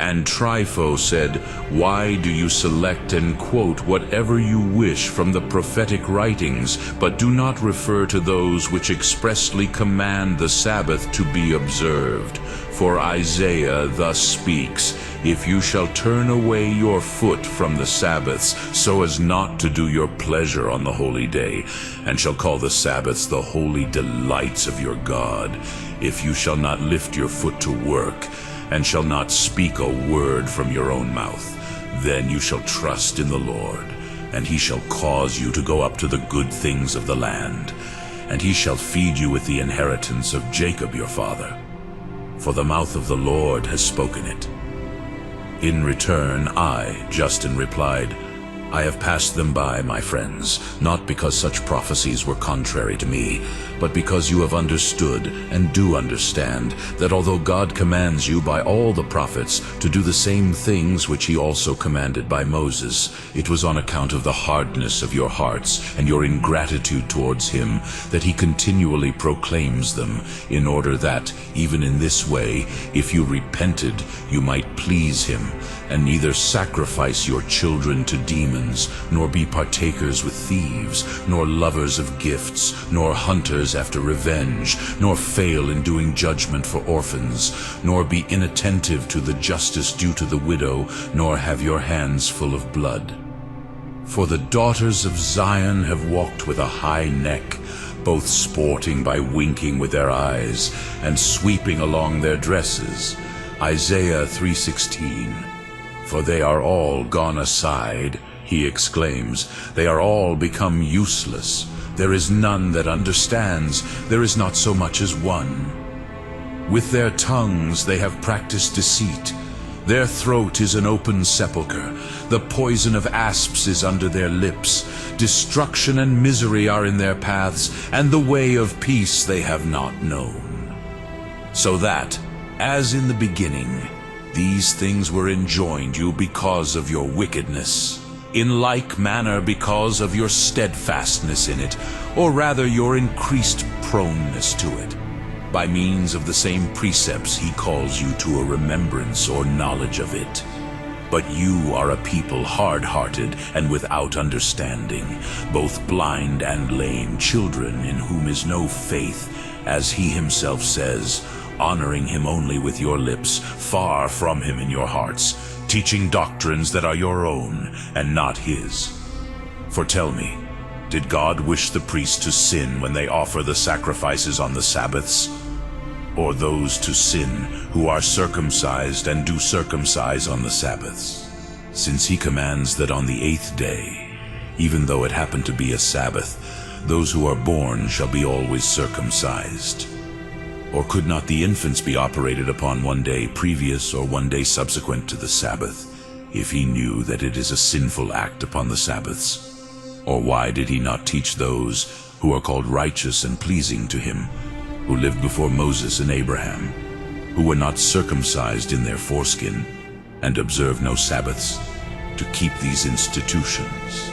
And Trypho said, "Why do you select and quote whatever you wish from the prophetic writings, but do not refer to those which expressly command the Sabbath to be observed? For Isaiah thus speaks, if you shall turn away your foot from the Sabbaths, so as not to do your pleasure on the holy day, and shall call the Sabbaths the holy delights of your God, if you shall not lift your foot to work, and shall not speak a word from your own mouth, then you shall trust in the Lord, and he shall cause you to go up to the good things of the land, and he shall feed you with the inheritance of Jacob your father. For the mouth of the Lord has spoken it." In return, I, Justin, replied, "I have passed them by, my friends, not because such prophecies were contrary to me, but because you have understood and do understand that although God commands you by all the prophets to do the same things which he also commanded by Moses, it was on account of the hardness of your hearts and your ingratitude towards him that he continually proclaims them, in order that, even in this way, if you repented, you might please him, and neither sacrifice your children to demons, nor be partakers with thieves, nor lovers of gifts, nor hunters after revenge, nor fail in doing judgment for orphans, nor be inattentive to the justice due to the widow, nor have your hands full of blood. For the daughters of Zion have walked with a high neck, both sporting by winking with their eyes, and sweeping along their dresses." Isaiah 3:16. "For they are all gone aside," he exclaims. "They are all become useless. There is none that understands. There is not so much as one. With their tongues they have practiced deceit. Their throat is an open sepulchre. The poison of asps is under their lips. Destruction and misery are in their paths, and the way of peace they have not known. So that, as in the beginning, these things were enjoined you because of your wickedness. In like manner because of your steadfastness in it, or rather your increased proneness to it. By means of the same precepts he calls you to a remembrance or knowledge of it. But you are a people hard-hearted and without understanding, both blind and lame, children in whom is no faith, as he himself says, honoring him only with your lips, far from him in your hearts, teaching doctrines that are your own and not his. For tell me, did God wish the priests to sin when they offer the sacrifices on the Sabbaths? Or those to sin who are circumcised and do circumcise on the Sabbaths? Since he commands that on the 8th day, even though it happen to be a Sabbath, those who are born shall be always circumcised. Or could not the infants be operated upon one day previous or one day subsequent to the Sabbath, if he knew that it is a sinful act upon the Sabbaths? Or why did he not teach those who are called righteous and pleasing to him, who lived before Moses and Abraham, who were not circumcised in their foreskin, and observed no Sabbaths, to keep these institutions?